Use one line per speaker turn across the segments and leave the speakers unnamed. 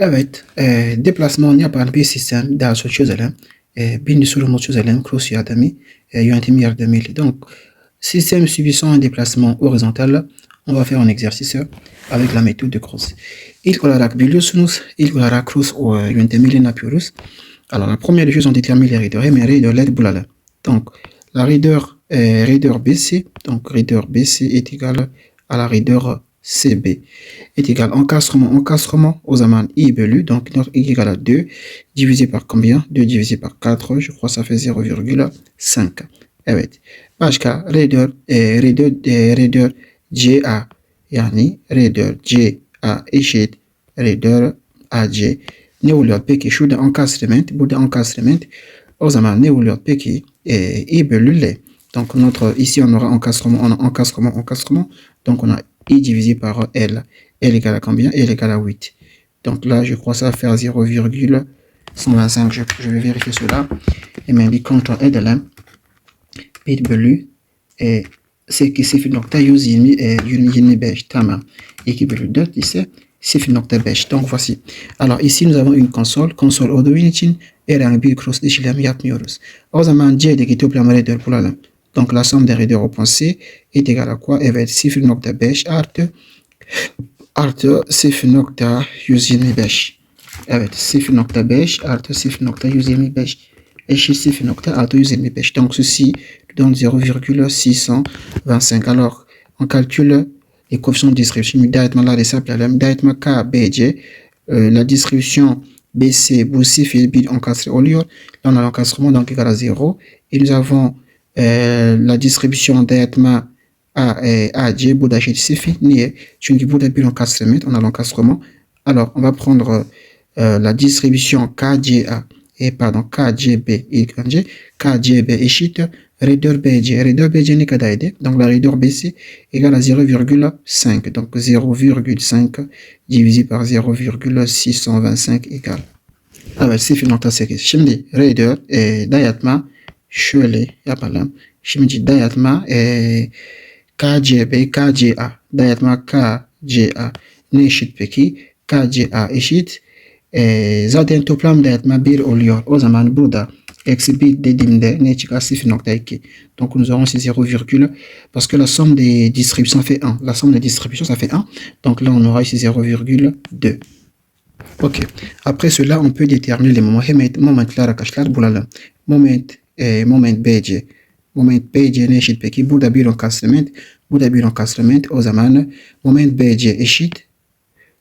Evet, deplasman yapan bir sistem daha sonra çözelim. Birinci sorumuzu çözelim. Cross yardımı, yönetim yardımıyla. Donc, système subissant un déplacement horizontal, on va faire un exercice avec la méthode de Cross. İlk olarak biliyorsunuz, ilk olarak Cross yöntemiyle ne yapıyoruz? Alors, la première chose, on détermine les raideurs. Hemen raidörleri bulalım. Donc, la raideur BC, donc raideur BC est égale à la raideur CB est égal encastrement aux zaman I bölü, donc notre I égale à 2, divisé par combien? 2 divisé par 4, je crois que ça fait 0,5. Evet. Başka raideur CA, yani raideur CA eşit raideur AC. Ne oluyor peki? Şurada encastrement, burada encastrement. O zaman ne oluyor peki? I bölü L. Donc ici on aura encastrement. Donc on a I divisé par L. L égale à combien? L égale à 8. Donc là, je crois que ça va faire 0,125. Je vais vérifier cela. Et même contre L, bit bölü c'est ki 0.125 tamam. 2 bölü 4 ise 0.5. Donc voici. Alors ici nous avons une console. Console olduğu için herhangi bir cross işlemi yapmıyoruz. O zaman C'deki toplam raideur bulalım. Donc la somme des raideurs au point C est égale à quoi? Evet 0.5 artı 0.125. Evet 0.5 artı 0.125 eşit 0.625. Donc ceci donne 0,625. Alors on calcule les coefficients de distribution. Müdahitmalar hesaplayalım. Müdahitma K, B, C. La distribution BC bu 0 bir encastre oluyor. Là on a l'encastrement donc égal à 0. Et nous avons la distribution dayatma AC burada eşit 0. Niye? Çünkü burada bir encastrement. On a l'encastrement. Alors on va prendre la distribution KCA et pardon KCB ilk önce. KCB eşit raideur BC. Raideur BC ne kadarıydı? Donc la raideur BC égale à 0,5. Donc 0,5 divisé par 0,625 égale. Evet 0.8. Şimdi raideur dayatma şöyle yapalım. Şimdi dayatma KCB, KCA. Dayatma KCA ne eşit peki? KCA eşit. Zaten toplam dayatma 1 oluyor. O zaman burada eksi 1 dediğimde ne çıkar? 0.2. Donc nous aurons ici 0, parce que la somme des distributions fait 1. La somme des distributions ça fait 1. Donc là on aura ici 0,2. Ok. Après cela on peut déterminer les moments. Momentler arkadaşlar bulalım. Moment BC. Moment BC ne eşit peki? Burada bir encastrement. Burada bir encastrement. O zaman moment BC eşit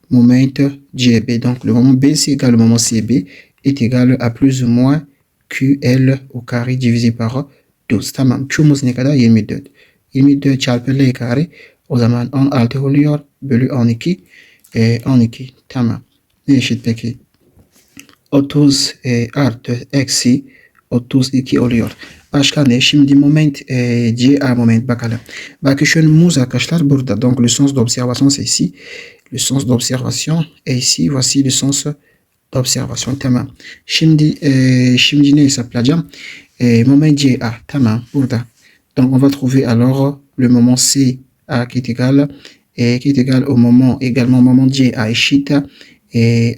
moment CB. Donc le moment BC égale le moment CB est égal à plus ou moins QL au carré divisé par 12. Tamam. Q'muz ne kadar? 24. 24 çarpı L kare. O zaman 16 oluyor. Bölü 12. 12. Tamam. Ne eşit peki? 30 artı eksi 32 oluyor. Başka ne? Şimdi moment CA moment bakalım. Bakışımız arkadaşlar burada. Donc le sens d'observation c'est ici. Le sens d'observation est ici. Voici le sens d'observation. Tamam. Şimdi ne hesaplayacağım? Moment CA. Tamam. Burada. Donc on va trouver alors le moment CA qui est égal au moment également moment CA eşit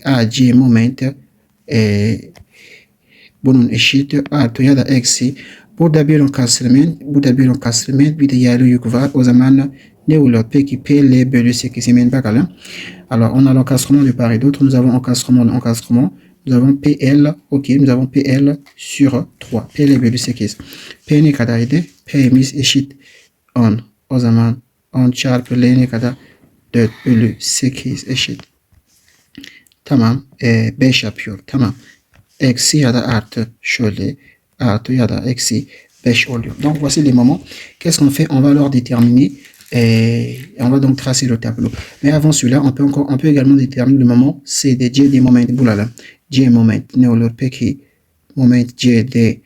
AC moment bunun eşit artı ya da eksi. Burada bir encastrement, bir de yerli yük var. O zaman ne oluyor? Peki PL bölü 8 hemen bakalım. Alors on a l'encastrement de part et d'autre. Nous avons encastrement. Nous avons PL. Ok, nous avons PL sur 3. PL bölü 8. P ne kadarıydı? P'miz eşit 10. O zaman 10 çarpı L ne kadar? 4 bölü 8 eşit. Tamam. 5 yapıyor. Tamam. Eksi ya da artı şöyle artı ya da eksi 5 oluyor. Donc voici les moments. Qu'est-ce qu'on fait? On va leur déterminer et on va donc tracer le tableau. Mais avant cela, on peut également déterminer le moment CD. CD moment bulalım. C moment ne olur peki? Moment CD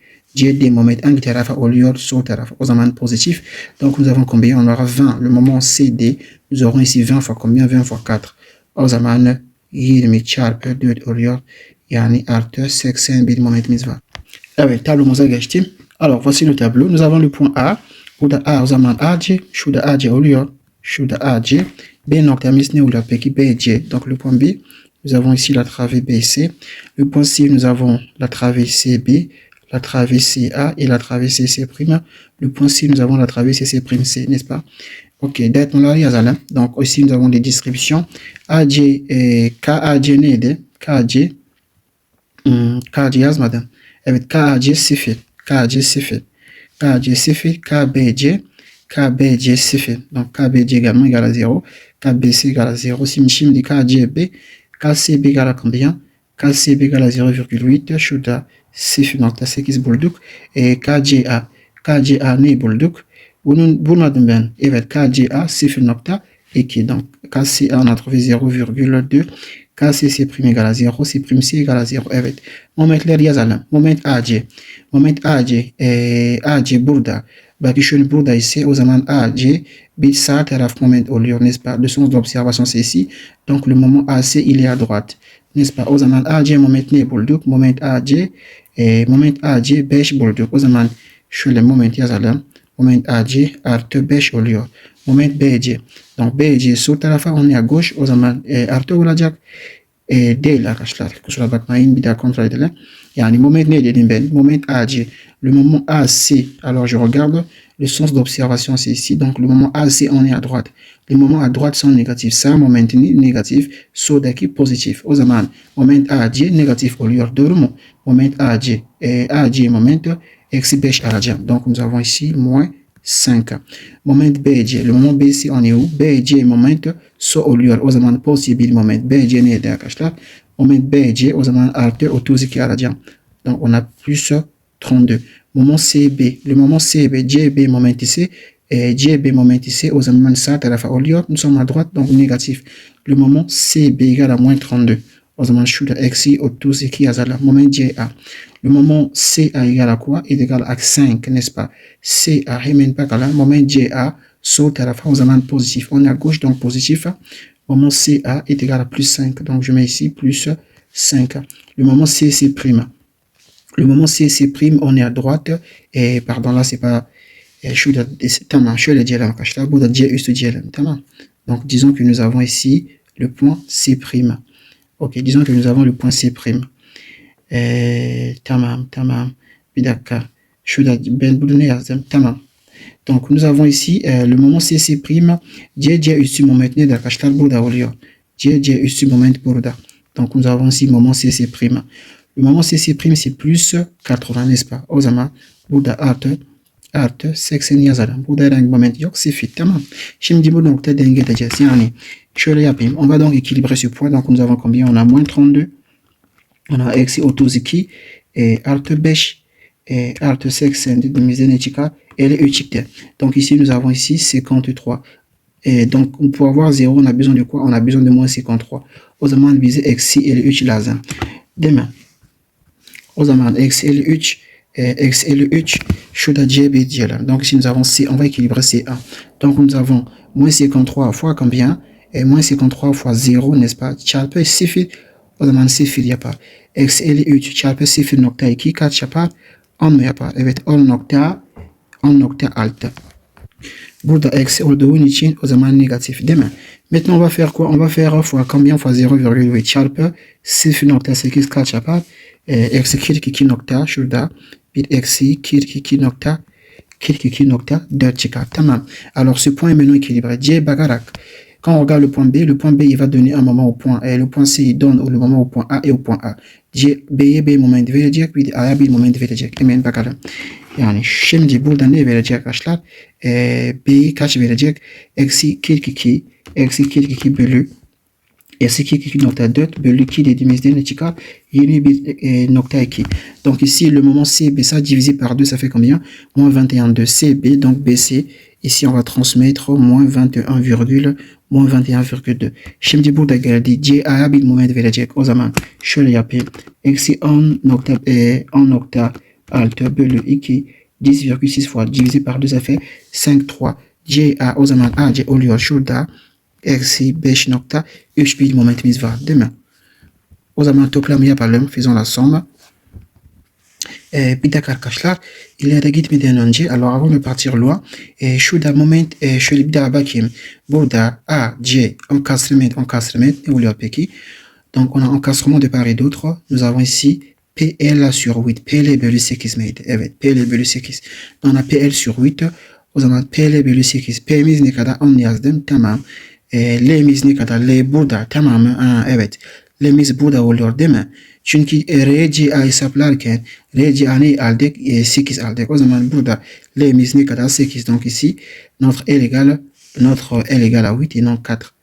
moment hangi tarafa oluyor? Sol tarafa. O zaman positif. Donc nous avons combien? On aura 20. Le moment CD, nous aurons ici 20 fois combien? 20 fois 4. O zaman 20 çarpı 4 oluyor. Yani artı 81 momentimiz var. Evet tablomuza geçtim. Alors voici le tableau. Nous avons le point A. Burada A o zaman AC. Şurada AC oluyor. Şurada AC. B noktamız ne oluyor peki? BC. Donc le point B. nous avons ici la travée BC. Le point C, nous avons la travée CB, la travée CA et la travée CC'. Le point C, nous avons la travée CC', n'est-ce pas? Ok, donc ici nous avons des distributions AJ et KAJ KAJ KAJ madame. Evet KAJ 0 KAJ 0 KAJ 0 KBJ KBJ 0. Donc KBJ également égale à 0, KBC égale à 0. Si je dis KJB, KCB égale à combien? KCB égale à 0,8, Shuda 0 nokta 8 bulduk. Et KJA ne bulduk. Bunun ben, evet KJA 0 nokta 2. Donc KCA on a trouvé 0,2. KCC' égale à 0, C' égale à 0. Evet. Moment yazalım. Moment AC. Moment AC. AC burada. Belki şöyle burada ise o zaman AC bir sağ taraf moment oluyor, n'est-ce pas? Le sens d'observation c'est ici. Donc le moment AC il est à droite. N'est-ce pas? O zaman AC moment ne bulduk? Moment AC moment AC 5 bulduk. O zaman şöyle moment yazalım. Moment AC artı 5 oluyor. Moment BC. Donc BC sol tarafa on est à gauche. O zaman artı olacak. Değil arkadaşlar. Kusura bakmayın bir daha kontrol edelim. Yani moment ne dedim ben? Moment AC. Le moment AC. Alors je regarde. Le sens d'observation c'est ici. Donc le moment AC on est à droite. Les moments à droite sont négatifs. Ça moment négatif. Soldaki positif. O zaman moment AC négatif oluyor. Doğru mu? Moment AC. AC moment eksi 5 alacağım. Donc nous avons ici moins 5. Moment BC. Le moment BC on est où? BC moment so oluyor. O zaman possible moment. BC neydi arkadaşlar? Moment BC o zaman artı 32 alacağım. Donc on a plus 32. Moment CB. Le moment CB. CB moment ici. CB moment ici. O zaman sağ tarafa oluyor. Nous sommes à droite donc négatif. Le moment CB égale à moins 32. O zaman şurada eksi 32 yazalım. Moment CA. Le moment CA égale à quoi? Il est égal à 5, n'est-ce pas? CA, hemen bakalım. Moment CA, sol tarafa o zaman positif. On est à gauche, donc positif. Moment CA est égal à plus 5. Donc je mets ici plus 5. Le moment CC'. Le moment CC', on est à droite. Et pardon, là, c'est pas... Tamam, şöyle diyelim arkadaşlar. Burada C üstü diyelim. Tamam. Donc disons que nous avons ici le point C'. Ok, disons que nous avons le point C'. Tamam. Bir dakika. Şurada ben bunu ne yazdım? Tamam. Donc nous avons ici le moment CC'. C üstü moment nedir arkadaşlar? Burada oluyor. C üstü moment burada. Donc nous avons ici moment CC'. Le moment CC' c'est plus 80, n'est-ce pas? O zaman burada artı 80 yazalım. Burada herhangi moment yok. Sıfır. Tamam. Şimdi bu nokta denge edeceğiz. Yani şöyle yapayım. On va donc équilibrer ce point. Donc nous avons combien? On a moins 32. On a eksi 32 artı 5 artı 80 dediğimizde ne çıkar? 53 çıktı. Donc ici nous avons ici 53. Donc pour avoir 0 on a besoin de quoi? On a besoin de moins 53. O zaman bize eksi 53 lazım. Değil mi? O zaman eksi 53 şurada CB diyelim. Donc ici nous avons C. On va équilibrer C1. Donc nous avons moins 53 fois combien? Moins 53 fois 0, n'est-ce pas? Çarpı 0. O zaman 0 yapar. Eksi 53 çarpı 0.2 kaç yapar? 10 mu yapar? Evet 10.6. Burada eksi olduğun için o zaman negatif değil mi? Maintenant on va faire quoi? On va faire fois combien? Fois 0,8 çarpı 0.8 kaç yapar? Eksi 42 nokta şurada bir eksi 42.4 çıkar. Tamam. Alors ce point est maintenant équilibré. C bakarak. Quand on regarde le point B il va donner un moment au point A. Le point C il donne le moment au point A et au point A. B'ye B moment verecek, bir de A'ya bir moment verecek. Hemen bakalım. Yani şimdi burada ne verecek arkadaşlar? B'yi kaç verecek? Eksi 42 bölü eksi 42.4 bölü 2 dediğimizde ne çıkar? 21.2. Donc ici le moment CB ça divisé par 2 ça fait combien? Moins 21,2 CB donc BC ici on va transmettre moins 21,2. Şimdi burada geldi. CA'ya bir moment verecek. O zaman şöyle yapayım. Eksi 10.6 bölü 2 10,6 fois divisé par 2 ça fait 5,3. CA o zaman AC oluyor şurada. Eksi 5.3 bir momentimiz var değil mi? O zaman toplamı yapalım. Faisons la somme. Bir dakika arkadaşlar. İleri gitmeden önce alors avant de partir loin şurada moment şöyle bir daha bakayım. Burada A, C, encastrement ne oluyor peki? Donc, on a encastrement de part et d'autre. Nous avons ici PL sur 8. PL bölü 8 miydi? Evet, PL bölü 8. On a PL sur 8. O zaman PL bölü 8. P'miz ne kadar? 10 yazdım. Tamam. L'miz ne kadar? L burada. Tamam mı? Evet. L'miz burada oluyor değil mi? Çünkü RCA hesaplarken RCA ne aldık? 8 aldık. O zaman burada L'miz ne kadar? 8. Donc ici, notre L égale à 8 et non 4.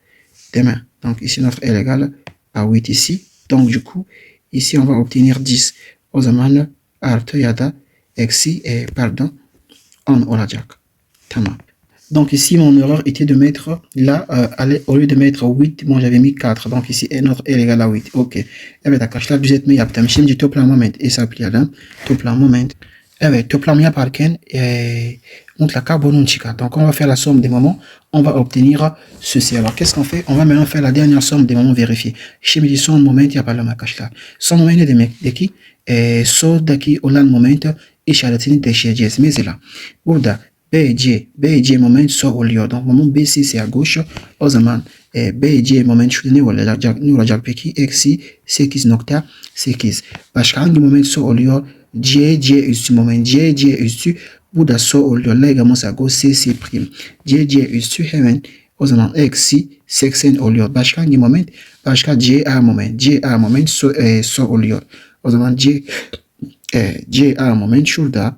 Değil mi? Donc ici, notre L égale à 8 ici. Donc du coup, ici, on va obtenir 10. O zaman artı ya da eksi, pardon, 10 olacak. Tamam. Donc ici, mon erreur était de mettre là, au lieu de mettre 8, moi j'avais mis 4. Donc ici, notre L égale à 8. Ok. Evet arkadaşlar düzeltme yaptım. Şimdi toplam moment hesaplayalım. Toplam moment. Evet, toplam yaparken mutlaka bunun çıkar. Donc on va faire la somme des moments. On va obtenir ceci. Alors qu'est-ce qu'on fait? On va maintenant faire la dernière somme des moments vérifiés. Şimdi son moment yapalım arkadaşlar. Son moment ne demek? So'daki olan moment işaretini değiştireceğiz. Mesela burada BC moment so oluyor. Donc moment BC c'est à gauche. O zaman BC moment şurada ne olacak peki? Eksi 8.8. Başka hangi moment so oluyor? C üstü moment. C üstü bu da so oluyor. Là également c'est à gauche C prime. C üstü hemen o zaman eksi 80 oluyor. Başka hangi moment? Başka CA moment so oluyor. O zaman CA moment şurada.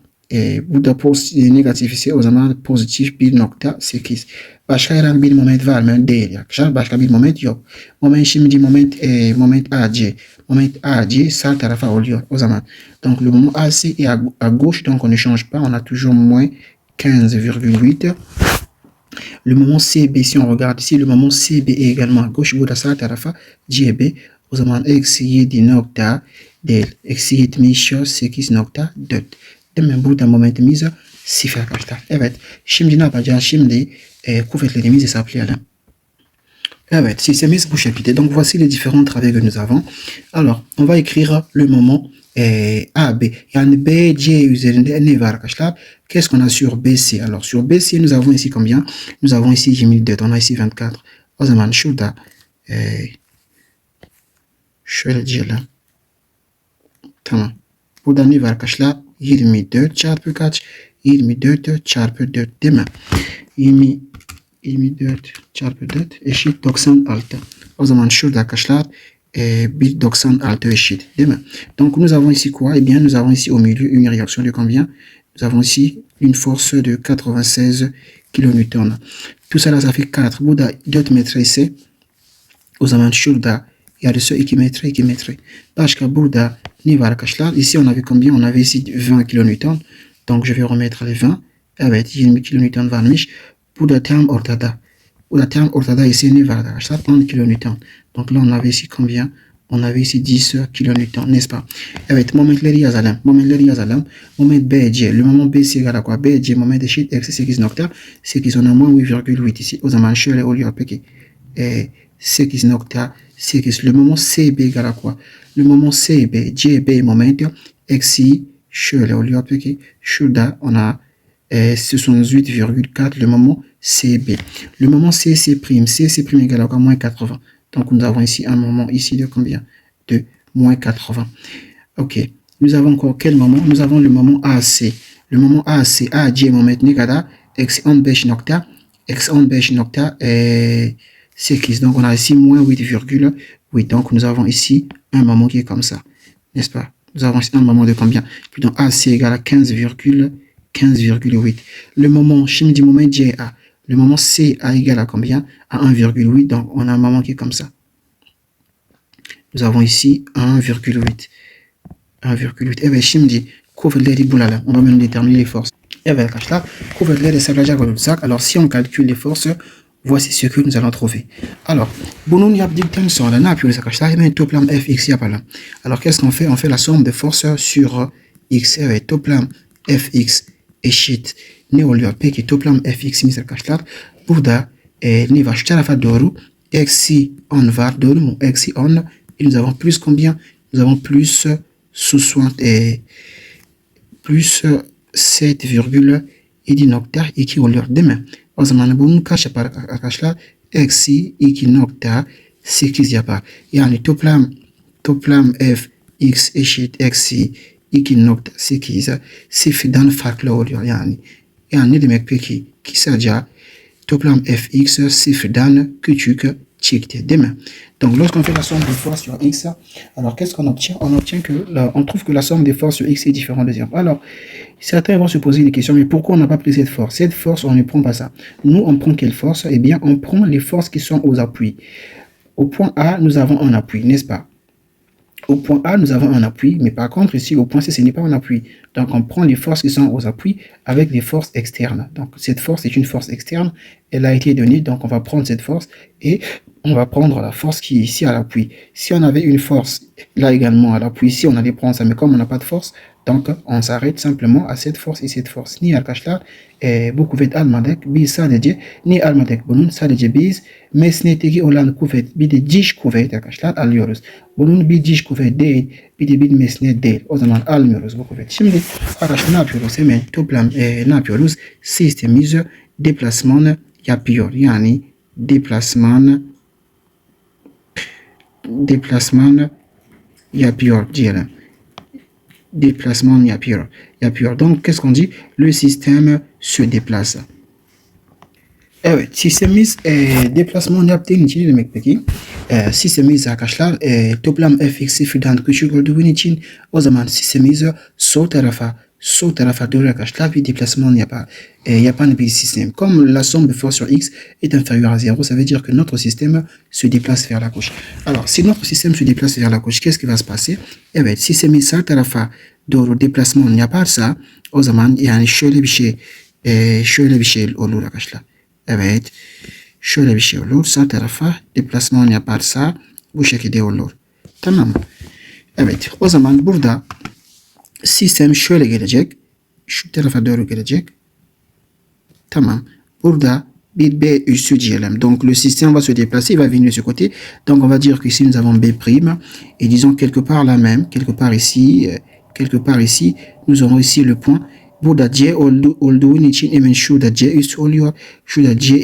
Bu da negatif ise o zaman pozitif 1.8. Başka herhangi bir moment var mı? Değil arkadaşlar. Başka bir moment yok. Şimdi moment AC. Moment AC sağ tarafa oluyor. O zaman donc le moment AC est à gauche, donc on ne change pas. On a toujours moins 15,8. Le moment CB, si on regarde ici, le moment CB est également à gauche. Bu da sağ tarafa CB. O zaman eksi 7 nokta değil. Eksi 78.4. Hemen burada momentimiz 0 arkadaşlar. Evet. Şimdi ne yapacağız? Şimdi kuvvetlerimizi hesaplayalım. Evet. Sistemimiz bu şekilde. Donc voici les différents travaux que nous avons. Alors on va écrire le moment AB. Yani BC üzerinde ne var arkadaşlar? Qu'est-ce qu'on a sur BC? Alors sur BC nous avons ici combien? Nous avons ici 24. On a ici 24. O zaman şurada şöyle diyelim. Tamam. Burada ne var arkadaşlar? 24 çarpı kaç? 24 çarpı 4 değil mi? 24 çarpı 4 eşit 96. O zaman şurada arkadaşlar 1,96 eşit değil mi? Donc nous avons ici quoi? Eh bien nous avons ici au milieu une réaction de combien? Nous avons ici une force de 96 kN. Tout ça là ça fait 4. Burada 4 metre ise o zaman şurada yarısı 2 metre 2 metre. Başka burada ne var arkadaşlar? Ici on avait combien? On avait ici 20 kN. Donc je vais remettre les 20. Evet 20 kN varmış. Burada tam ortada. Burada tam ortada ise ne var arkadaşlar? 10 kN. Donc là on avait ici combien? On avait ici 10 kN, n'est-ce pas? Evet momentleri yazalım. Moment BC. Le moment BC égale à quoi? BC moment eşit eksi 8.8. On a moins 8,8 ici. O zaman şöyle oluyor peki. 8.8. Le moment CB égale à quoi? Le moment CB, CB moment eksi şöyle oluyor peki. Şurada on a 68,4 le moment CB. Le moment CC prime égale à quoi? Moins 80. Donc nous avons ici un moment ici de combien? De moins 80. Ok. Nous avons encore quel moment? Nous avons le moment AC. Le moment AC, AC moment ne kadar? Eksi 15.8. Donc on a ici moins 8,8. Donc nous avons ici un moment qui est comme ça. N'est-ce pas? Nous avons ici un moment de combien? Puis donc AC égale à 15,8. Le moment, chimie du moment GA. Le moment CA égale à combien? À 1,8. Donc on a un moment qui est comme ça. Nous avons ici 1,8. 1,8. Evet şimdi kuvvetleri bulalım. On va maintenant déterminer les forces. Evet arkadaşlar kuvvetleri hesaplayacak olursak. Alors si on calcule les forces, voici ce que nous allons trouver. Alors bunun yaptıktan sonra ne yapıyoruz arkadaşlar? Hemen toplam fx yapalım. Alors qu'est-ce qu'on fait? On fait la somme de forces sur x. Evet toplam fx eşit ne oluyor? Peki toplam fx'imiz arkadaşlar burada ne var? Şu tarafa doğru eksi 10 var. Doğru mu? Eksi 10. Et nous avons plus combien? Nous avons plus 60 plus 7,7 oluyor değil mi? O zaman bunun kaç yapar arkadaşlar? Eksi 2,7 8 yapar. Yani toplam f x eşit eksi 2.8 sıfırdan farklı oluyor yani. Yani ne demek peki? Kısaca toplam fx sıfırdan küçük çıktı, değil mi? Donc, lorsqu'on fait la somme des forces sur x, alors qu'est-ce qu'on obtient? On trouve que la somme des forces sur x est différente de 0. Alors, certains vont se poser des questions, mais pourquoi on n'a pas pris cette force? Cette force, on ne prend pas ça. Nous, on prend quelle force? Eh bien, on prend les forces qui sont aux appuis. Au point A, nous avons un appui, n'est-ce pas? Au point A, nous avons un appui, mais par contre, ici, au point C, ce n'est pas un appui. Donc, on prend les forces qui sont aux appuis avec des forces externes. Donc, cette force est une force externe. Elle a été donnée, donc on va prendre cette force et on va prendre la force qui est ici à l'appui. Si on avait une force là également à l'appui, ici, on allait prendre ça, mais comme on n'a pas de force, donc on s'arrête simplement à cette force et cette force. Ni arkadaşlar bu kuvvet almadık. Biz sadece ni almadık bunun sadece biz mesnetteki olan kuvvet bir de diş kuvvet arkadaşlar alıyoruz. Bunun bir diş kuvvet değil, bir de bir mesnet değil. O zaman almıyoruz bu kuvvet. Şimdi arkadaşlar ne yapıyoruz? Hemen toplam ne yapıyoruz? Sistemimiz deplasman yapıyor. Yani deplasman yapıyor diyelim. Déplacement yapıyor. Donc, qu'est-ce qu'on dit? Le système se déplace. Evet, sistemimiz deplasman yaptığı için ne demek peki? Sistemimiz arkadaşlar toplam fx sıfırdan küçük olduğu için o zaman sistemimiz sol tarafa doğru arkadaşlar bir deplasman yapan bir système. Comme la somme de force sur x est inférieure à 0, ça veut dire que notre système se déplace vers la gauche. Alors, si notre système se déplace vers la gauche, qu'est-ce qui va se passer? Evet, sistemimiz sağ tarafa doğru deplasman yaparsa o zaman yani şöyle bir şey olur arkadaşlar. Evet, şöyle bir şey olur. Sağ tarafa deplasman yaparsa bu şekilde olur. Tamam mı? Evet, o zaman burada sistem şöyle gelecek. Şu tarafa doğru gelecek. Tamam. Burada bir B üssü diyelim. Donc le système va se déplacer, il va venir de ce côté. Donc on va dire que ici nous avons B'. Et disons quelque part là même, quelque part ici, nous aurons ici le point. Burada C olduğu için hemen şurada C üstü oluyor. Şurada C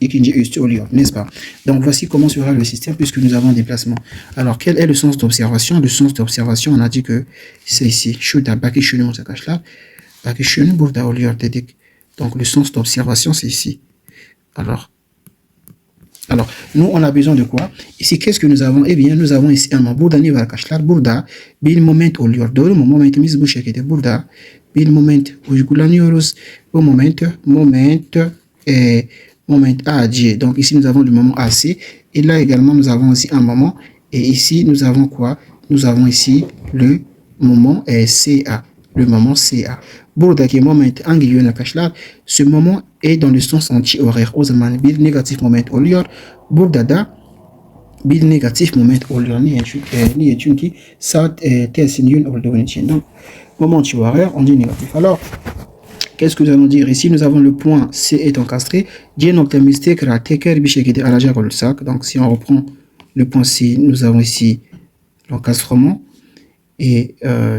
ikinci üstü oluyor. N'est-ce pas? Donc voici comment sera le système puisque nous avons un déplacement. Alors quel est le sens d'observation? Le sens d'observation, on a dit que c'est ici. Şurada bakış yönümüz arkadaşlar. Bakış yönü burada oluyor dedik. Donc le sens d'observation c'est ici. Alors nous on a besoin de quoi? Ici qu'est-ce que nous avons? Eh bien nous avons ici un moment. Burada ne var arkadaşlar? Burada bir moment oluyor. Doğru mu? Momentimiz bu şekilde. Burada bir moment uygulanıyoruz. Bu moment AC. Donc ici nous avons le moment AC. Et là également nous avons aussi un moment. Et ici nous avons quoi? Nous avons ici le moment CA. Le moment CA. Buradaki moment hangi yöne arkadaşlar? Ce moment est dans le sens anti-horaire. O zaman bir negatif moment oluyor. Burada da bir negatif moment oluyor. Niye? Çünkü saat tersinin yön olduğu için. Donc moment anti-horaire, on dit négatif. Alors, qu'est-ce que nous allons dire? Ici, nous avons le point C est encastré. C noktamız tekrar bir şekilde alacak olursak. Donc, si on reprend le point C, nous avons ici l'encastrement. Et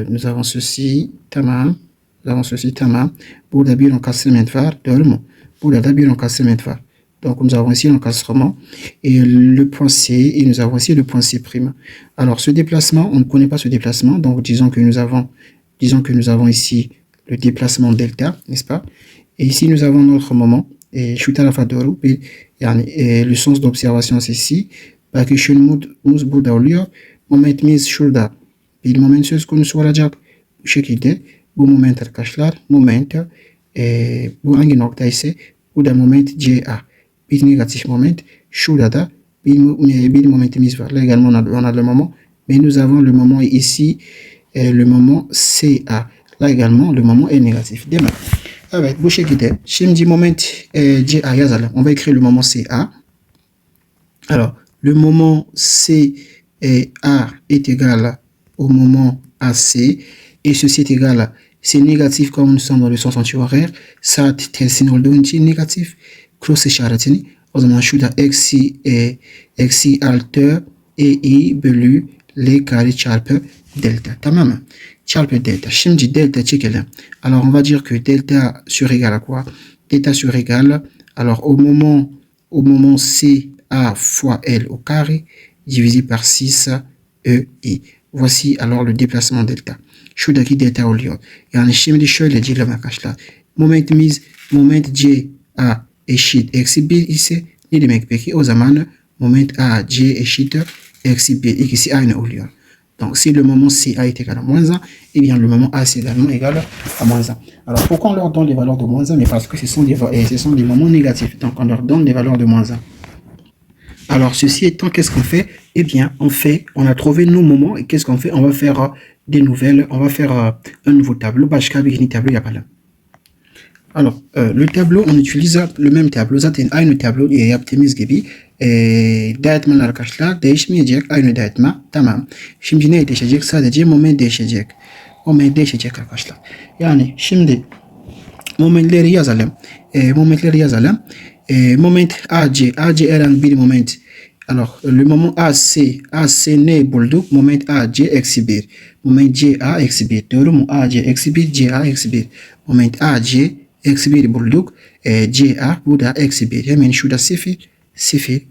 nous avons ceci, tamam. Burada bir encastrement var, doğru mu? Burada da bir encastrement var. Donc, nous avons ici l'encastrement et le point C, et nous avons ici le point C'. Alors, ce déplacement, on ne connaît pas ce déplacement. Donc, disons que nous avons ici le déplacement delta, n'est-ce pas? Et ici, nous avons notre moment. Et le sens d'observation, c'est ici. Burada oluyor. Momentimiz şurada. Bir moment söz konusu olacak. Bu şekilde. Bu moment arkadaşlar. Bu hangi nokta ise? Bu da moment CA. Bir negatif moment. Şurada da bir momentimiz var. Là également on a le moment. Mais nous avons le moment ici. Le moment CA. Là également le moment est négatif. Değil mi? Evet bu şekilde. Şimdi moment CA yazalım. On va écrire le moment CA. Alors le moment CA est égal au moment AC. Et ceci est égal, c'est négatif comme nous sommes dans le sens anti-horaire. Saat tersine olduğu için negatif. Cross işaretini. O zaman şurada eksi artı EI bölü L kare çarpı delta. Tamam mı? Çarpı delta. Şimdi delta çekelim. Alors on va dire que delta sur égal à quoi? Delta sur égal. Alors au moment A fois L au carré divisé par 6 EI. Voici alors le déplacement delta. Şuradaki delta oluyor. Yani şimdi şöyle diyelim arkadaşlar. Momentimiz moment C A eşit eksi 1 ise ne demek peki? O zaman moment A C eşit eksi 1. İkisi aynı oluyor. Donc, si le moment CA est égal à moins 1, eh bien, le moment AC est également égal à moins 1. Alors, pourquoi on leur donne les valeurs de moins 1? Mais parce que ce sont des moments négatifs. Donc, on leur donne les valeurs de moins 1. Alors, ceci étant, qu'est-ce qu'on fait? Eh bien, on a trouvé nos moments et qu'est-ce qu'on fait? On va faire des nouvelles, on va faire un nouveau tableau. Tableau, il y a pas là. Alors, le tableau, on utilise le même tableau. Zaten aynı tablo yaptığımız gibi dağıtmalar arkadaşlar değişmeyecek. Aynı dağıtma. Tamam. Şimdi ne değişecek? Sadece moment değişecek. Moment değişecek arkadaşlar. Yani şimdi momentleri yazalım. Moment AC. AC herhangi bir moment. Alors, le moment AC ne bulduk? Moment AC eksi 1. Moment CA eksi 1. Doğru mu? AC eksi 1, CA eksi 1. Moment AC eksi 1 bulduk. CA bu da eksi 1. Hemen şurada 0,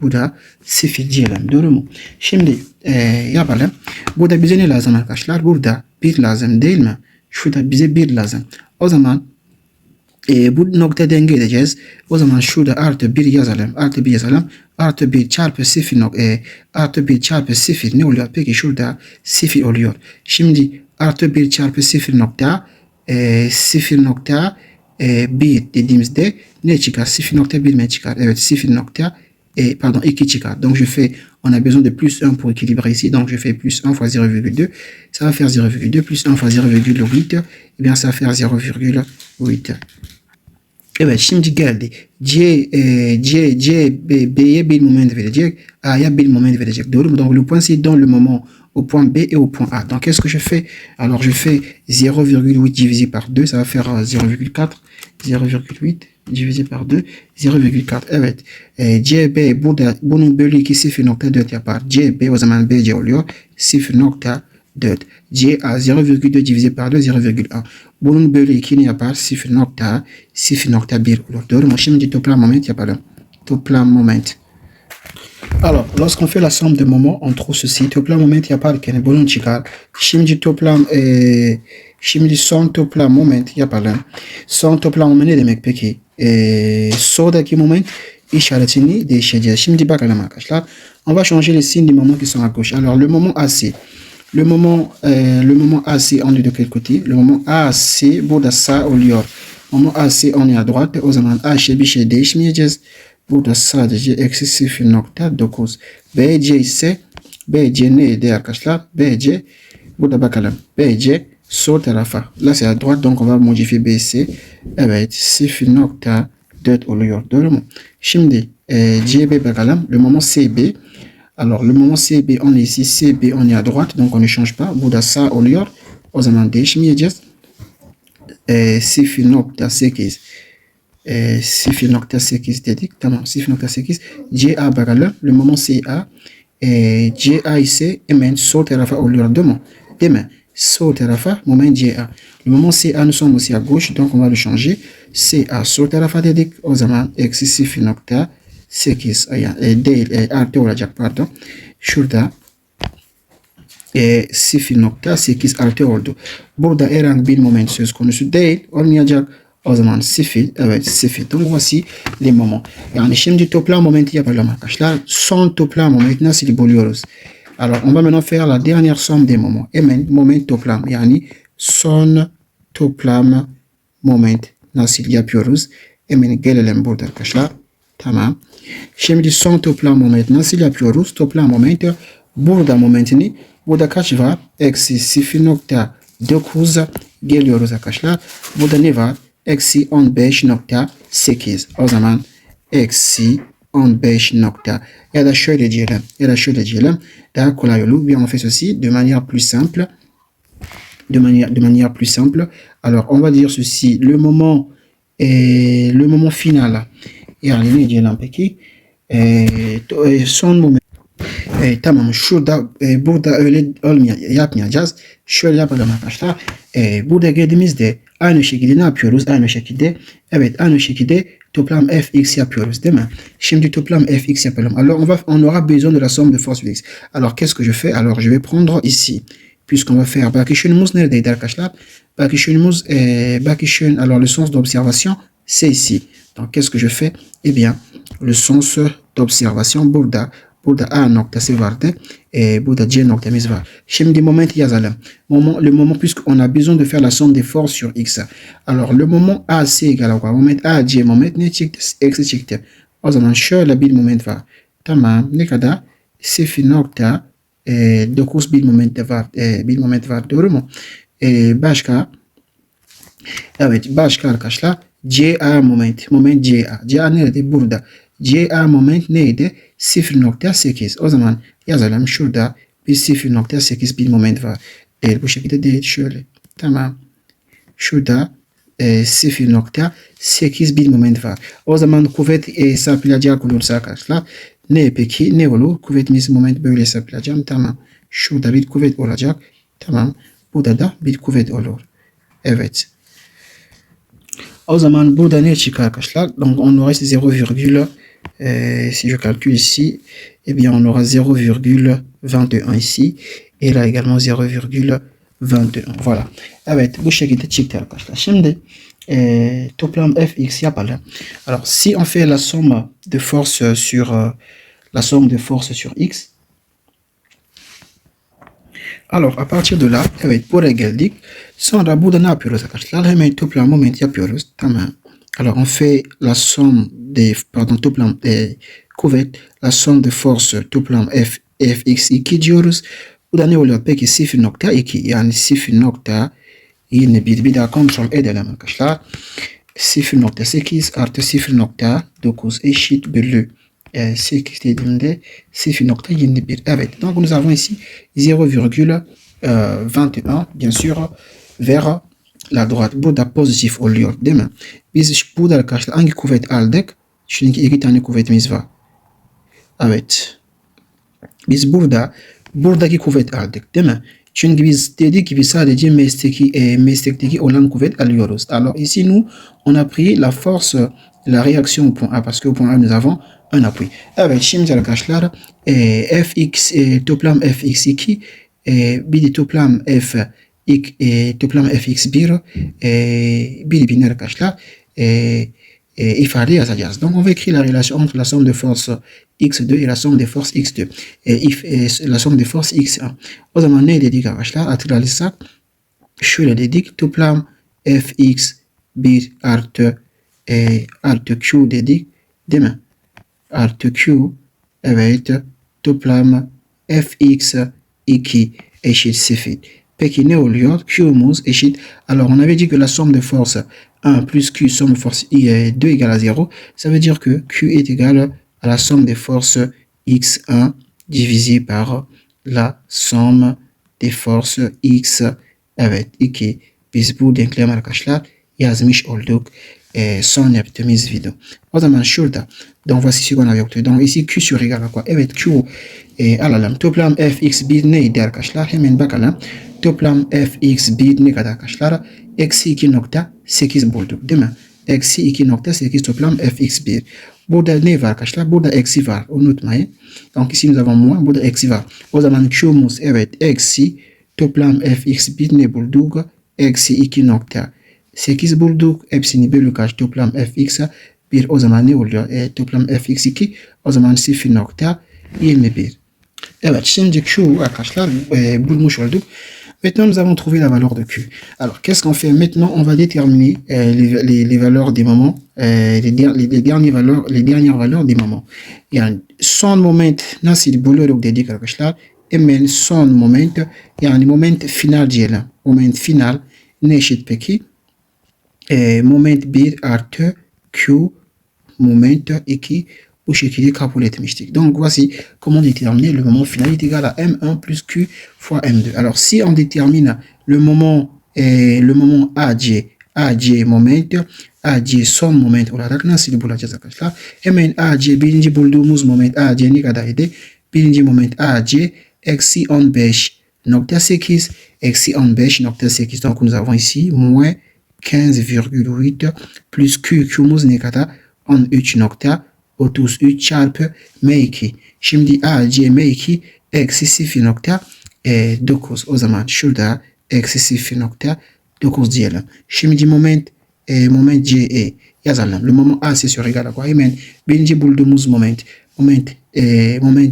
bu da 0 diyelim. Doğru mu? Şimdi yapalım. Burada bize ne lazım arkadaşlar? Burada 1 lazım değil mi? Şurada bize 1 lazım. O zaman bu nokta denge edeceğiz. O zaman şurada artı 1 yazalım. Artı 1 çarpı 0 artı 1 çarpı 0 ne oluyor? Peki şurada 0 oluyor. Şimdi artı 1 çarpı 0 nokta 0.1 dediğimizde ne çıkar? 0.1 mi çıkar? Evet 2 çıkar. Donc on a besoin de plus 1 pour équilibrer ici. Donc je fais plus 1 fois 0,2. Ça va faire 0,2 plus 1 fois 0,8. Eh bien ça va faire 0,8. Evet şimdi geldi. B'ye bir moment verecek. A'ya bir moment verecek. Doğru mu? Donc le point c'est dans le moment au point B et au point A. Donc qu'est-ce que je fais? Alors je fais 0,8 divisé par 2. Ça va faire 0,4. 0,8 divisé par 2. 0,4. Evet. CB bunun bölü 2 0.4 yapar. CB o zaman BC oluyor. 0.4. CA 0,2 divisé par 2 0,1. Bunun bölü 2'ni yapar 0.1 olur. Doğru mu? Şimdi toplam moment yapalım. Toplam moment. Alors, lorsqu'on fait la somme de moments, on trouve ceci. Toplam moment yaparken bunun çıkar. Şimdi son toplam moment yapalım. Son toplam moment ne demek peki? Soldaki moment işaretini değişeceğiz. Şimdi bakalım arkadaşlar. On va changer les signes des moments qui sont à gauche. Alors, le moment AC. Le moment AC, on est de quel côté? Le moment AC, burada sağ oluyor. Moment AC, on est à droite. O zaman H bir şey değişmeyeceğiz. Burada sadece eksi 0.9. BC ise BC neydi arkadaşlar? BC, burada bakalım. BC sol tarafa. Là c'est à droite, donc on va modifier BC. Evet 0.4 oluyor. Doğru mu? Şimdi CB bakalım. Le moment CB. Alors, le moment CB, on est ici, CB, on est à droite, donc on ne change pas. Burada sağ oluyor. O zaman değişmeyeceğiz. 0.8. 0.8 dedik. Tamam, 0.8. CA bakalım. Le moment CA. CA ise hemen sol tarafa oluyor, değil mi? Sol tarafa, moment CA. Le moment CA, nous sommes aussi à gauche, donc on va le changer. CA sol tarafa dedik. O zaman eksi 0.8 değil artı olacak pardon. Şurada 0.8 artı oldu. Burada herhangi bir moment söz konusu değil. Olmayacak. O zaman 0. Evet 0. Donc voici les moments. Yani şimdi toplam momenti yapalım arkadaşlar. Son toplam momenti nasıl buluyoruz? Alors on va maintenant faire la dernière somme des moments. Hemen moment toplam. Yani son toplam moment nasıl yapıyoruz? Hemen gelelim burada arkadaşlar. Tamam. Şimdi son toplam moment nasıl yapıyoruz? Toplam moment burada momentini burada kaç var? Eksi 0.9 geliyoruz arkadaşlar. Burada ne var? Eksi 15.8. O zaman eksi 15 nokta. Ya da şöyle diyelim. Daha kolay olur. Bien on fait ceci de manière plus simple. De manière plus simple. Alors on va dire ceci. Le moment final. Yani ne diyelim peki? Son moment. Tamam şurada burada öyle yapmayacağız. Şöyle yapalım arkadaşlar. Burada geldiğimizde aynı şekilde ne yapıyoruz? Aynı şekilde toplam fx yapıyoruz değil mi? Şimdi toplam fx yapalım. Alors on aura besoin de la somme de force x. Alors qu'est-ce que je fais? Alors je vais prendre ici. Puisqu'on va faire bakışınımız neredeydi arkadaşlar? Bakışın, alors le sens d'observation c'est ici. Donc qu'est-ce que je fais? Eh bien le sens d'observation burada A noktası vardı. Burada C noktamız var. Şimdi moment yazalım. Le moment puisqu'on a besoin de faire la somme des forces sur x. Alors le moment AC égale à quoi? Moment AC moment ne çıktı? Eksi çıktı. O zaman şöyle bir moment var. Tamam. Ne kadar? 0.9 bir moment var. Doğru mu? Başka? Evet. Başka arkadaşlar. CA moment. Moment CA. CA nerede? Burada. CA moment neydi? 0.8. O zaman yazalım. Şurada bir 0.8 bir moment var. Değil. Bu şekilde değil. Şöyle. Tamam. Şurada 0.8 bir moment var. O zaman kuvvet hesaplayacak olursa arkadaşlar ne peki? Ne olur? Kuvvetimiz moment böyle hesaplayacağım. Tamam. Şurada bir kuvvet olacak. Tamam. Burada da bir kuvvet olur. Evet. O zaman burada ne çıkar arkadaşlar? Donc on aura 0, si je calcule ici, eh bien on aura 0,21 ici. Et là également 0,21. Voilà. Evet bu şekilde çıktı arkadaşlar. Şimdi toplam fx yapalım. Alors si on fait la somme de force sur x. Alors à partir de là, evet buraya geldik. Sonra burada ne yapıyoruz arkadaşlar? Hemen toplam moment yapıyoruz. Tamam. Alors on fait la somme des toplam kuvvet, la somme de force toplam fx2 diyoruz. Bu da ne oluyor? Peki 0.2 yani 0.21 bir daha kontrol edelim arkadaşlar. 0.8 artı 0.9 eşit bölü 8 dediğimde 0.21. Evet. Donc nous avons ici 0,21 bien sûr vers la droite. Burada pozitif oluyor değil mi? Biz burada arkadaşlar hangi kuvvet aldık? Çünkü iki tane kuvvetimiz var. Evet. Biz buradaki kuvvet aldık değil mi? Çünkü biz dedik ki sadece meslekteki olan kuvvet alıyoruz. Alors ici nous on a pris la force, la réaction au point A parce qu'au point A nous avons un appui. Evet şimdi arkadaşlar fx toplam fx2 bir de toplam fx1 bir arkadaşlar ifade yazacağız. Donc on va écrire la relation entre la somme de force x2 et la somme des forces x2 la somme des forces x1. O zaman ne dedik arkadaşlar? Hatırlarsak şöyle dedik. Toplam fx1 artı q dedik. Değil mi? Artı q. Evet. Toplam fx2 eşit 0. Peki ne oluyor? Q'muz eşit. Alors on avait dit que la somme de force 1 plus Q somme de force 2 égale à 0. Ça veut dire que Q est égal à la somme des forces x1 divisé par la somme des forces x. Evet 2. Biz bu denklem arkadaşlar yazmış olduk. Son yaptığımız video. O zaman şurada. Donc voici ce qu'on avait obtenu. Donc ici Q sur égal à quoi? Evet Q alalım. Toplam fx1 neydi arkadaşlar? Hemen bakalım. Toplam fx1 ne kadar arkadaşlar? Eksi 2.8 bulduk değil mi? Eksi 2.8 toplam fx1. Burada ne var arkadaşlar? Burada eksi var. Unutmayın. Donc ici nous avons moins. Burada eksi var. O zaman Q'muz evet eksi toplam fx1 ne bulduk? Eksi 2.8 bulduk. Hepsini bölü kaç? Toplam fx1 o zaman ne oluyor? Toplam fx2 o zaman 0.21. Evet şimdi Q arkadaşlar bulmuş olduk. Maintenant, nous avons trouvé la valeur de Q. Alors, qu'est-ce qu'on fait maintenant? On va déterminer les valeurs des moments, les dernières valeurs des moments. Yani son moment nasıl buluyoruz dedik arkadaşlar. Hemen son moment, yani moment final diyelim. Moment final ne eşit peki? Moment 1 artı Q moment 2 bu şekilde kabul etmiştik. Donc voici comment déterminer le moment final est égal à M1 plus Q fois M2. Alors si on détermine le moment AC moment, AC son moment olarak nasıl bulacağız arkadaşlar? Hemen AC birinci bulduğumuz moment AC ne kadardı? Birinci moment AC eksi 15.8 eksi 15.8. Donc nous avons ici moins 15,8 plus Q'muz ne kadar? 13.33 çarpı M2. Şimdi AC M2 eksi 0.9. O zaman şurada eksi 0.9 diyelim. Şimdi moment CE yazalım. Le moment A c'est sur égal à quoi? Hemen birinci bulduğumuz moment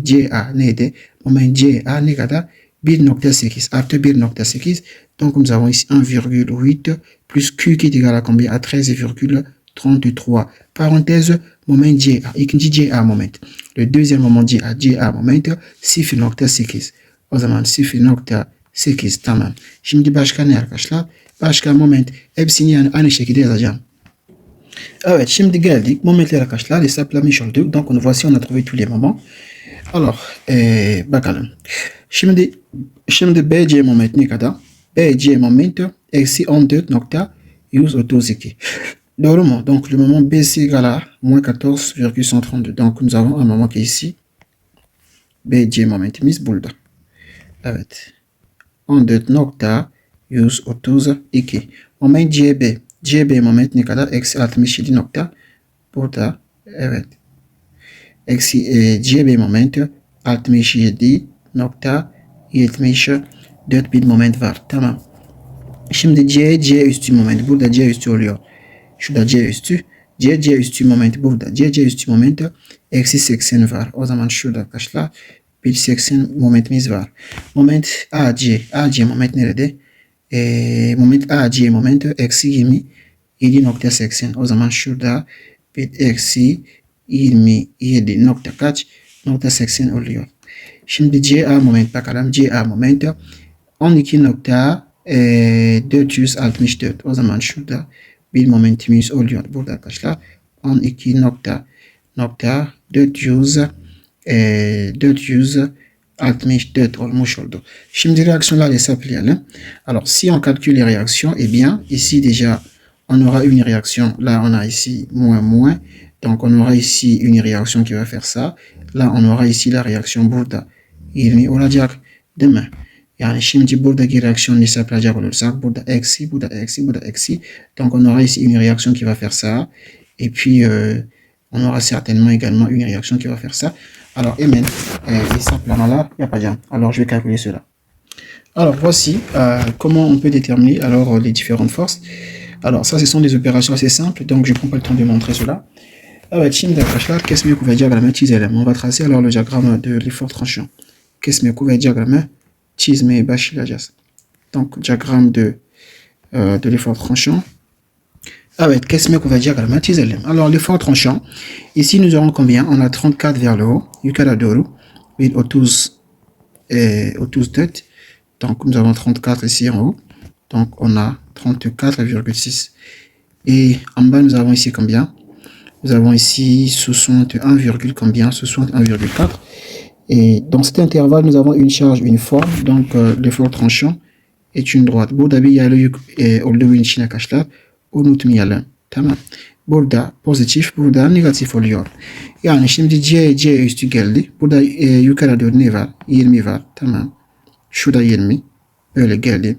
CA neydi? Moment CA ne kadar? 1.8 artı 1.8. Donc nous avons ici 1,8 plus Q qui est égal à combien? À 13,33. Parenthèse, moment CA. İkinci CA moment. Le deuxième moment CA moment 0.8. O zaman 0.8 tamam. Şimdi başka ne arkadaşlar? Başka moment. Hepsini yani aynı şekilde yazacağım. Evet, şimdi geldik. Momentler arkadaşlar hesaplamış olduk. Donc voici on a trouvé tous les moments. Alors, bakalım. Şimdi BC moment ne kadar? BC moment eksi 14.132. Doğru mu? Donc le moment BC égale à moins 14,132. Donc nous avons un moment qui est ici. BC momentimiz burada. Evet. 14.132. Moment CB. CB moment ne kadar? Eksi 67 nokta. Burada. Evet. Eksi CB moment 67.74 bir moment var. Tamam. Şimdi C üstü moment. Burada C üstü oluyor. Şurada C üstü. C üstü moment burada. C üstü moment eksi 80 var. O zaman şurada arkadaşlar bir 80 momentimiz var. Moment AC moment nerede? Moment AC moment eksi 27.80. O zaman şurada bir eksi 27 nokta kaç? Nokta 80 oluyor. Şimdi CA moment bakalım. CA moment 12.464. O zaman şurada bir momentimiz oluyor. Burada arkadaşlar 12.464 olmuş oldu. Şimdi réactionlar hesaplayalım. Alors si on calcule les réactions, eh bien ici déjà on aura une réaction. Là on a ici moins. Donc on aura ici une réaction qui va faire ça. Là on aura ici la réaction burada 20 olacak değil mi? Yani şimdi buradaki reaksiyonu hesaplayacak olursak burada eksi, burada eksi, burada eksi. Donc on aura ici une réaction qui va faire ça. Et puis on aura certainement également une réaction qui va faire ça. Alors hemen hesaplamalar yapacağım. Alors je vais calculer cela. Alors voici comment on peut déterminer alors les différentes forces. Alors ça ce sont des opérations assez simples. Donc je prends pas le temps de montrer cela. Evet, şimdi arkadaşlar kesme kuvvet diyagramı çizelim. On va tracer alors le diagramme de l'effort tranchant. Kesme kuvvet diyagramı çizmeye başlayacağız. Donc diagramme de l'effort tranchant. Evet, kesme kuvvet diyagramı çizelim. Alors l'effort tranchant, ici nous aurons combien? On a 34 vers le haut, yukarı doğru. Bir 34. Donc nous avons 34 ici en haut. Donc on a 34,6. Et en bas nous avons ici combien? Nous avons ici 61, combien? 61,4. Et dans cet intervalle, nous avons une charge uniforme. Donc, l'effort tranchant est une droite. Burada bir yaylı olduğu için arkadaşlar unutmayalım. Tamam. Burada pozitif, burada negatif oluyor. Yani şimdi C üstü geldi. Burada yukarı doğru ne var? 20 var. Tamam. Şurada 20. Böyle geldi.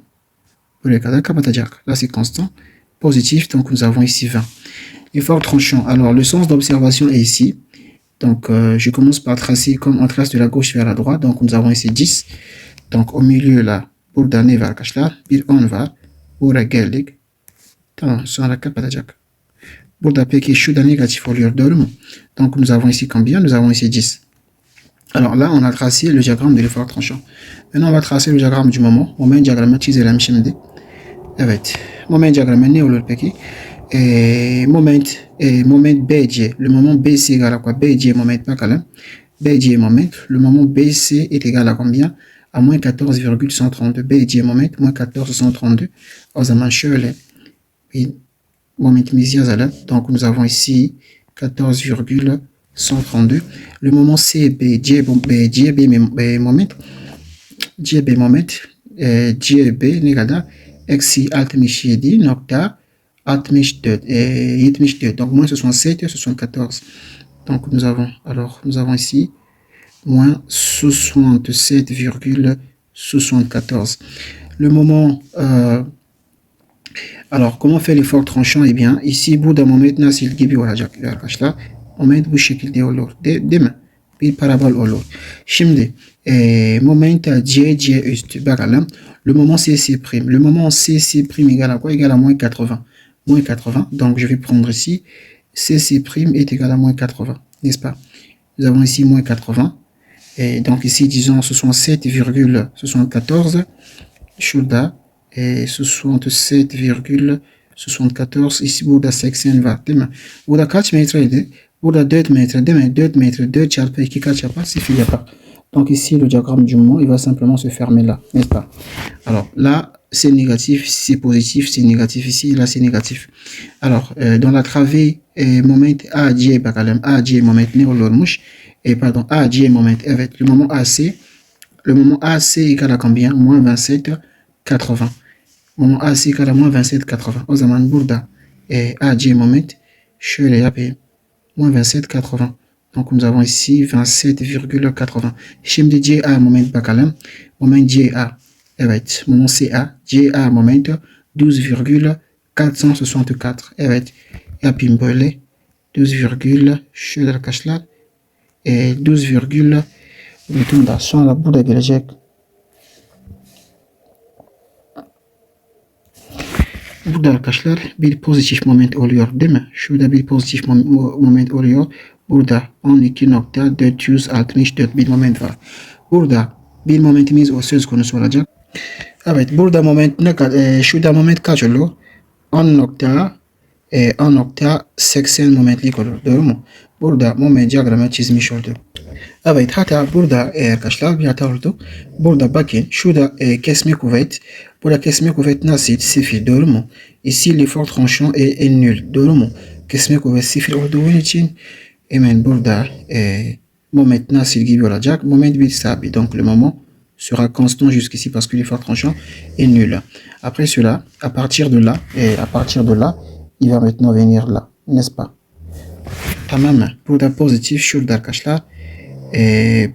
Buraya kadar kapatacak. Là, c'est constant. Positif. Donc, nous avons ici 20. Effort tranchant. Alors, le sens d'observation est ici. Donc, je commence par tracer comme on trace de la gauche vers la droite. Donc, nous avons ici 10. Donc, au milieu là, burada ne var arkadaşlar? Bir 10 var. Buraya geldik. Tamam, sonra kapatacak. Burada peki şurada negatif oluyor, doğru mu? Donc, nous avons ici combien? Nous avons ici 10. Alors là, on a tracé le diagramme de l'effort tranchant. Maintenant, on va tracer le diagramme du moment. Moment diagramı çizelim şimdi. Evet. Moment diagramı ne olur peki? Moment BC, le moment BC égale à quoi? BC moment bakalım. BC moment, le moment BC est égal à combien? À moins 14,132. BC moment, moins 14,132. O zaman şöyle bir momentimizi yazalım. Donc nous avons ici 14,132. Le moment CB, CB moment, CB ne kadar? Eksi 67.74. Donc moins 67 et 74. Donc nous avons ici moins 67,74. Le moment Alors, comment faire l'effort tranchant? Eh bien, ici, burada moment nasıl gibi olacak arkadaşlar. Moment bu şekilde olur. Değil mi? Bir parabol olur. Şimdi, moment C üstü. Bakalım. Le moment CC prime. Le moment CC prime égale à quoi? Égale à moins 80. Moins 80. Donc, je vais prendre ici. CC prime est égal à moins 80. N'est-ce pas? Nous avons ici moins 80. Et donc, ici, disons 67,74. Şurada 67,74 ici burada 80 var değil mi? Burada kaç metreydi? Burada 4 metre değil mi? 4 metre 4 çarpı 2 kaç yapar? 0 yapar. Donc ici le diagramme du moment il va simplement se fermer là, n'est-ce pas? Alors là c'est négatif, c'est positif, c'est négatif ici, là c'est négatif. Alors dans la travée moment AC bakalım AC moment ne olurmuş? Pardon AC moment evet le moment AC égale à combien? Moins 27 80. Moment AC égale à moins 27 80. O zaman burada AC moment şöyle yapayım. Moins 27 80. Donc nous avons ici 27,80. Şimdi CA moment bakalım. Moment CA. Evet. Moment CA. CA moment 12,464. Evet. Yapayım böyle. 12, şöyle arkadaşlar. 12, bütün daha sonra burada gelecek. Burada arkadaşlar bir pozitif moment oluyor değil mi? Şurada bir pozitif moment oluyor. Burada 12.464 bir moment var. Burada bir momentimiz o söz konusu olacak. Evet burada moment ne kadar? Şurada moment kaç olur? 10.80 momentlik olur. Doğru mu? Burada moment diyagramı çizmiş olduk. Evet hatta burada arkadaşlar bir hata oldu. Burada bakın şurada kesme kuvvet. Burada kesme kuvvet nasıl? Sıfır. Doğru mu? Ici l'effort tranchant est nul. Doğru mu? Kesme kuvvet sıfır olduğu için hemen burada moment nasıl gibi olacak? Moment bir sabit. Donc le moment sera constant jusqu'ici parce que l'effort tranchant est nul. Après cela, à partir de là, il va maintenant venir là. N'est-ce pas? Tamam mı? Burada pozitif şurada arkadaşlar.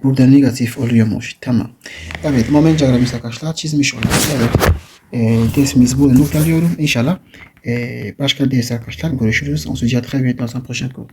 Burada negatif oluyormuş. Tamam. Evet. Moment diyagramımız arkadaşlar çizmiş olduk. Evet. Dersimizi burada noktalıyorum. İnşallah. Başka ders arkadaşlar görüşürüz. On se dit à très bientôt dans un prochain cours.